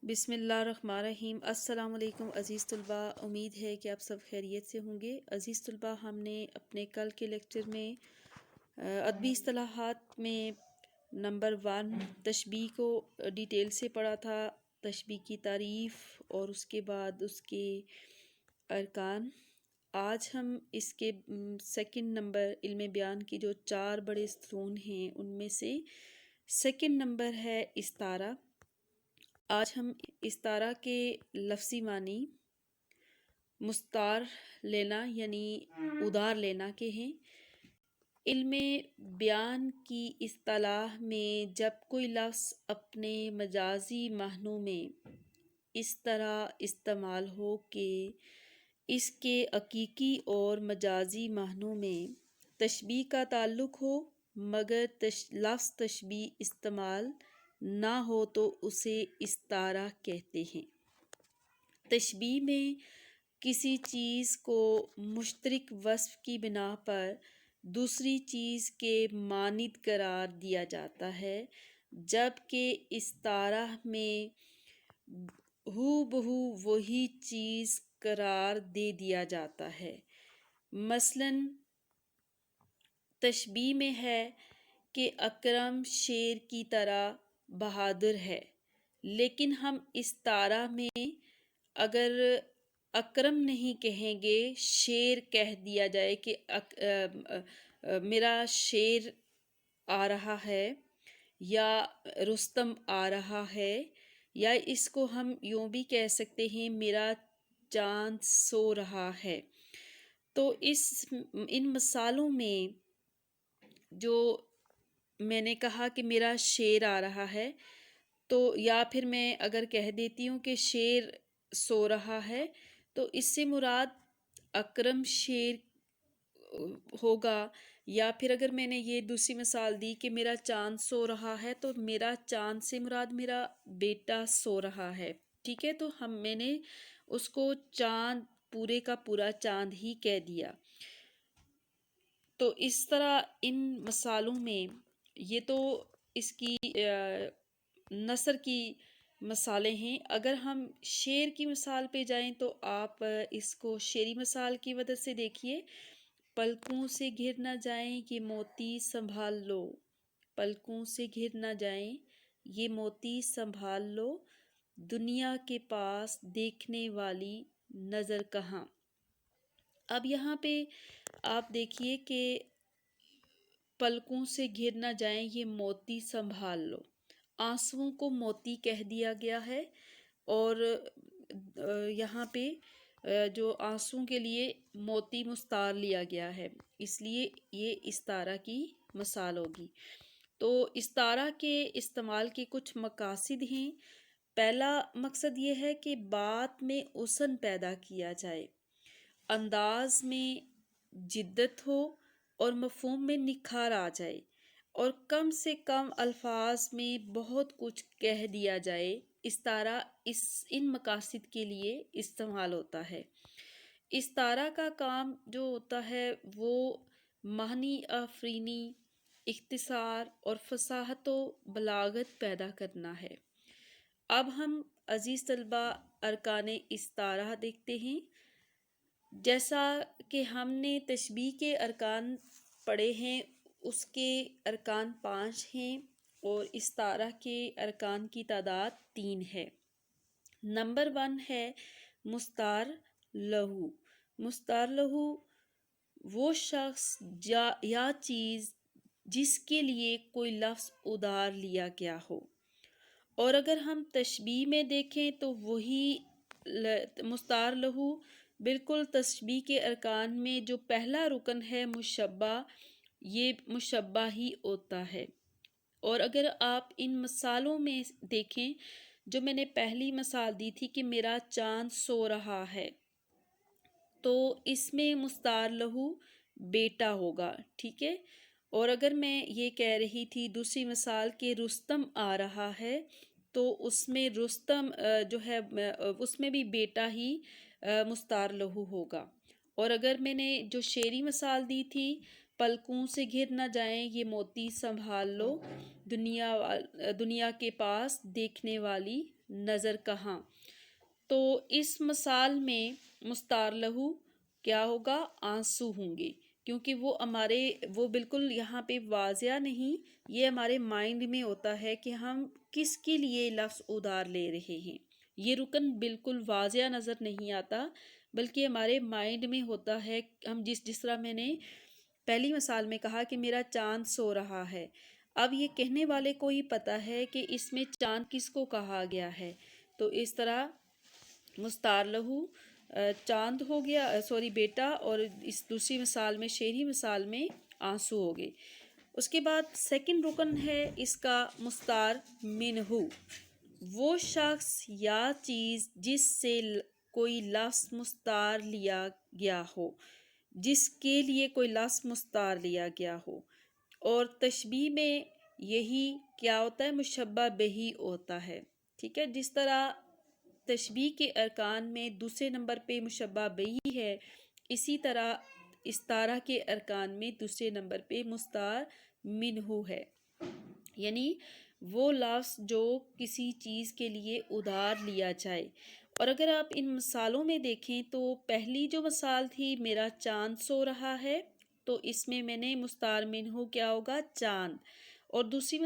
بسم اللہ الرحمن الرحیم۔ السلام علیکم عزیز طلبہ، امید ہے کہ آپ سب خیریت سے ہوں گے۔ عزیز طلبہ، ہم نے اپنے کل کے لیکچر میں ادبی اصطلاحات میں نمبر 1 تشبیہ کو ڈیٹیل سے پڑھا تھا، تشبیہ کی تعریف اور اس کے بعد اس کے ارکان۔ آج ہم اس کے سیکنڈ نمبر علم بیان کی جو 4 بڑے ستون ہیں ان میں سے سیکنڈ نمبر ہے استعارہ۔ آج ہم استعارہ کے لفظی معنی مستعار لینا یعنی ادھار لینا کے ہیں۔ علم بیان کی اصطلاح میں جب کوئی لفظ اپنے مجازی معنوں میں اس طرح استعمال ہو کہ اس کے حقیقی اور مجازی معنوں میں تشبیہ کا تعلق ہو مگر لفظ تشبیہ استعمال نہ ہو تو اسے استعارہ کہتے ہیں۔ تشبیہ میں کسی چیز کو مشترک وصف کی بنا پر دوسری چیز کے مانند قرار دیا جاتا ہے، جبکہ استعارہ میں ہو بہو وہی چیز قرار دے دیا جاتا ہے۔ مثلاً تشبیہ میں ہے کہ اکرم شیر کی طرح بہادر ہے، لیکن ہم استعارہ میں اگر اکرم نہیں کہیں گے، شیر کہہ دیا جائے کہ میرا شیر آ رہا ہے یا رستم آ رہا ہے، یا اس کو ہم یوں بھی کہہ سکتے ہیں میرا چاند سو رہا ہے۔ تو ان مثالوں میں جو میں نے کہا کہ میرا شیر آ رہا ہے، تو یا پھر میں اگر کہہ دیتی ہوں کہ شیر سو رہا ہے تو اس سے مراد اکرم شیر ہوگا، یا پھر اگر میں نے یہ دوسری مثال دی کہ میرا چاند سو رہا ہے تو میرا چاند سے مراد میرا بیٹا سو رہا ہے، ٹھیک ہے۔ تو میں نے اس کو چاند پورے کا پورا چاند ہی کہہ دیا۔ تو اس طرح ان مثالوں میں یہ تو اس کی نثر کی مثالیں ہیں۔ اگر ہم شعر کی مثال پہ جائیں تو آپ اس کو شعری مثال کی مدد سے دیکھیے۔ پلکوں سے گر نہ جائیں یہ موتی سنبھال لو، پلکوں سے گر نہ جائیں یہ موتی سنبھال لو، دنیا کے پاس دیکھنے والی نظر کہاں۔ اب یہاں پہ آپ دیکھیے کہ پلکوں سے گر نہ جائیں یہ موتی سنبھال لو، آنسوؤں کو موتی کہہ دیا گیا ہے، اور یہاں پہ جو آنسوؤں کے لیے موتی مستعار لیا گیا ہے، اس لیے یہ استعارہ کی مثال ہوگی۔ تو استعارہ کے استعمال کے کچھ مقاصد ہیں۔ پہلا مقصد یہ ہے کہ بات میں حسن پیدا کیا جائے، انداز میں جدت ہو اور مفہوم میں نکھار آ جائے، اور کم سے کم الفاظ میں بہت کچھ کہہ دیا جائے۔ استعارہ ان مقاصد کے لیے استعمال ہوتا ہے۔ استعارہ کا کام جو ہوتا ہے وہ معنی آفرینی، اختصار اور فصاحت و بلاغت پیدا کرنا ہے۔ اب ہم عزیز طلبہ ارکان استعارہ دیکھتے ہیں۔ جیسا کہ ہم نے تشبیہ کے ارکان پڑھے ہیں، اس کے ارکان 5 ہیں اور استعارہ کے ارکان کی تعداد 3 ہے۔ نمبر 1 ہے مستعار لہو۔ مستعار لہو وہ شخص یا چیز جس کے لیے کوئی لفظ ادھار لیا گیا ہو، اور اگر ہم تشبیہ میں دیکھیں تو وہی مستعار لہو بالکل تشبیہ کے ارکان میں جو پہلا رکن ہے مشبہ، یہ مشبہ ہی ہوتا ہے۔ اور اگر آپ ان مثالوں میں دیکھیں، جو میں نے پہلی مثال دی تھی کہ میرا چاند سو رہا ہے، تو اس میں مستعار لہو بیٹا ہوگا، ٹھیک ہے۔ اور اگر میں یہ کہہ رہی تھی دوسری مثال کہ رستم آ رہا ہے، تو اس میں رستم جو ہے اس میں بھی بیٹا ہی مستعار لہو ہوگا۔ اور اگر میں نے جو شعری مثال دی تھی پلکوں سے گر نہ جائیں یہ موتی سنبھال لو، دنیا کے پاس دیکھنے والی نظر کہاں۔ تو اس مثال میں مستار لہو کیا ہوگا؟ آنسو ہوں گے، کیونکہ وہ بالکل یہاں پہ واضح نہیں، یہ ہمارے مائنڈ میں ہوتا ہے کہ ہم کس کے لیے لفظ ادھار لے رہے ہیں۔ یہ رکن بالکل واضح نظر نہیں آتا، بلکہ ہمارے مائنڈ میں ہوتا ہے۔ ہم جس طرح میں نے پہلی مثال میں کہا کہ میرا چاند سو رہا ہے، اب یہ کہنے والے کو ہی پتا ہے کہ اس میں چاند کس کو کہا گیا ہے، تو اس طرح مستار لہو چاند ہو گیا، بیٹا، اور اس دوسری مثال میں شعری مثال میں آنسو ہو گئے۔ اس کے بعد سیکنڈ رکن ہے اس کا مستار منہو، وہ شخص یا چیز جس سے کوئی لفظ مستار لیا گیا ہو، جس کے لیے کوئی لفظ مستار لیا گیا ہو۔ اور تشبیہ میں یہی کیا ہوتا ہے؟ مشبہ بہی ہوتا ہے، ٹھیک ہے۔ جس طرح تشبیہ کے ارکان میں دوسرے نمبر پہ مشبہ بہی ہے، اسی طرح استعارہ کے ارکان میں دوسرے نمبر پہ مستار منہو ہے، یعنی وہ لفظ جو کسی چیز کے لیے ادھار لیا جائے۔ اور اگر آپ ان مثالوں میں دیکھیں تو پہلی جو مثال تھی میرا چاند سو رہا ہے، تو اس میں نے مستار منہو کیا ہوگا؟ چاند۔ اور دوسری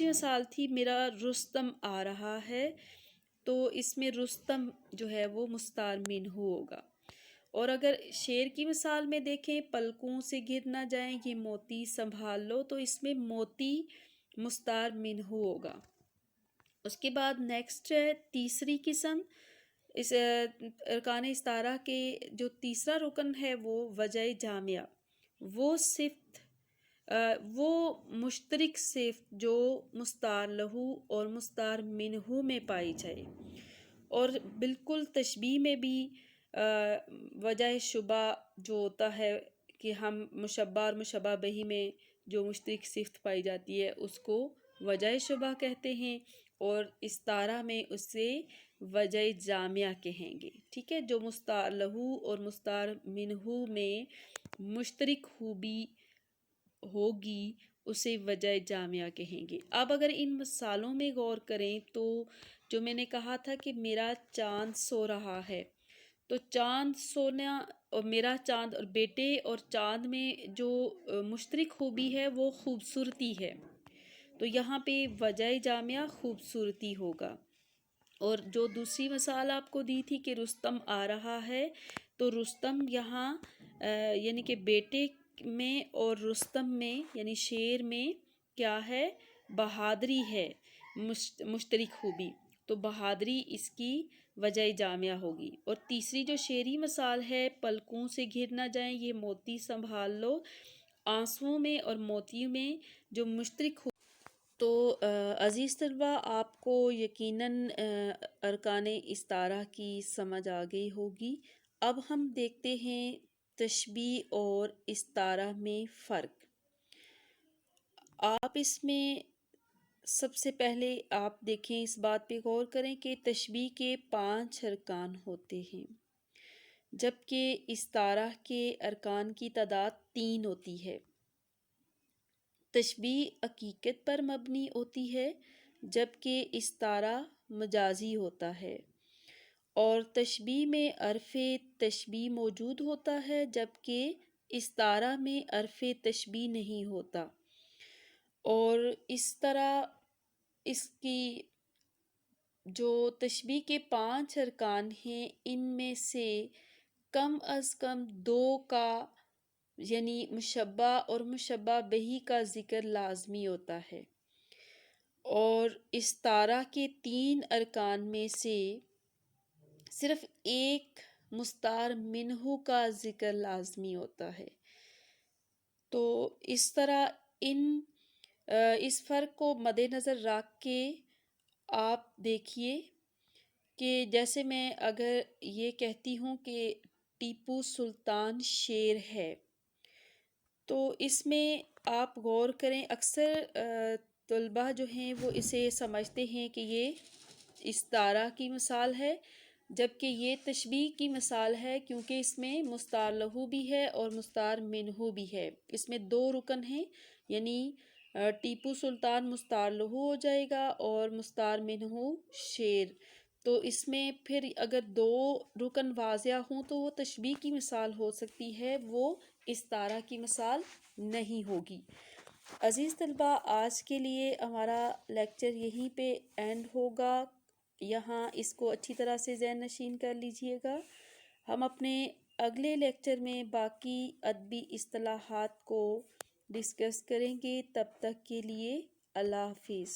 مثال تھی میرا رستم آ رہا ہے، تو اس میں رستم جو ہے وہ مستار منہو ہوگا۔ اور اگر شعر کی مثال میں دیکھیں پلکوں سے گر نہ جائیں یہ موتی سنبھال لو، تو اس میں موتی مستار منہو ہوگا۔ اس کے بعد نیکسٹ ہے تیسری قسم، اس ارکان استعارہ کے جو تیسرا رکن ہے وہ وجہ جامعہ، وہ مشترک صفت جو مستار لہو اور مستار منہو میں پائی جائے۔ اور بالکل تشبیہ میں بھی وجہ شبہ جو ہوتا ہے کہ ہم مشبہ اور مشبہ بہی میں جو مشترک صفت پائی جاتی ہے اس کو وجہ شبہ کہتے ہیں، اور استعارہ میں اسے وجہ جامعہ کہیں گے، ٹھیک ہے۔ جو مستار لہو اور مستار منہو میں مشترک خوبی ہوگی اسے وجہ جامعہ کہیں گے۔ اب اگر ان مثالوں میں غور کریں تو جو میں نے کہا تھا کہ میرا چاند سو رہا ہے، تو چاند سونا اور میرا چاند اور بیٹے اور چاند میں جو مشترک خوبی ہے وہ خوبصورتی ہے، تو یہاں پہ وجہ جامعہ خوبصورتی ہوگا۔ اور جو دوسری مثال آپ کو دی تھی کہ رستم آ رہا ہے، تو رستم یہاں یعنی کہ بیٹے میں اور رستم میں یعنی شعر میں کیا ہے؟ بہادری ہے، مشترک خوبی، تو بہادری اس کی وجہ جامعہ ہوگی۔ اور تیسری جو شعری مثال ہے پلکوں سے گر نہ جائیں یہ موتی سنبھال لو، آنسوؤں میں اور موتیوں میں جو مشترک خوبی۔ تو عزیز طلبہ آپ کو یقیناً ارکان استعارہ کی سمجھ آ گئی ہوگی۔ اب ہم دیکھتے ہیں تشبیہ اور استعارہ میں فرق۔ آپ اس میں سب سے پہلے آپ دیکھیں، اس بات پہ غور کریں کہ تشبیہ کے 5 ارکان ہوتے ہیں، جبکہ استعارہ کے ارکان کی تعداد 3 ہوتی ہے۔ تشبیہ حقیقت پر مبنی ہوتی ہے جبکہ استعارہ مجازی ہوتا ہے، اور تشبیہ میں حرف تشبیہ موجود ہوتا ہے جبکہ استعارہ میں حرف تشبیہ نہیں ہوتا۔ اور اس طرح اس کی جو تشبیہ کے 5 ارکان ہیں ان میں سے کم از کم 2 کا یعنی مشبہ اور مشبہ بہی کا ذکر لازمی ہوتا ہے، اور استعارہ کے 3 ارکان میں سے صرف 1 مستار منہو کا ذکر لازمی ہوتا ہے۔ تو اس طرح اس فرق کو مد نظر رکھ کے آپ دیکھیے کہ جیسے میں اگر یہ کہتی ہوں کہ ٹیپو سلطان شیر ہے، تو اس میں آپ غور کریں، اکثر طلبہ جو ہیں وہ اسے سمجھتے ہیں کہ یہ استعارہ کی مثال ہے، جبکہ یہ تشبیہ کی مثال ہے کیونکہ اس میں مستعار لہو بھی ہے اور مستعار منہو بھی ہے۔ اس میں دو رکن ہیں، یعنی ٹیپو سلطان مستعار لہو ہو جائے گا اور مستعار منہو شیر۔ تو اس میں پھر اگر دو رکن واضح ہوں تو وہ تشبیہ کی مثال ہو سکتی ہے، وہ استعارہ کی مثال نہیں ہوگی۔ عزیز طلبہ، آج کے لیے ہمارا لیکچر یہیں پہ اینڈ ہوگا۔ یہاں اس کو اچھی طرح سے ذہن نشین کر لیجئے گا۔ ہم اپنے اگلے لیکچر میں باقی ادبی اصطلاحات کو ڈسکس کریں گے۔ تب تک کے لیے اللہ حافظ۔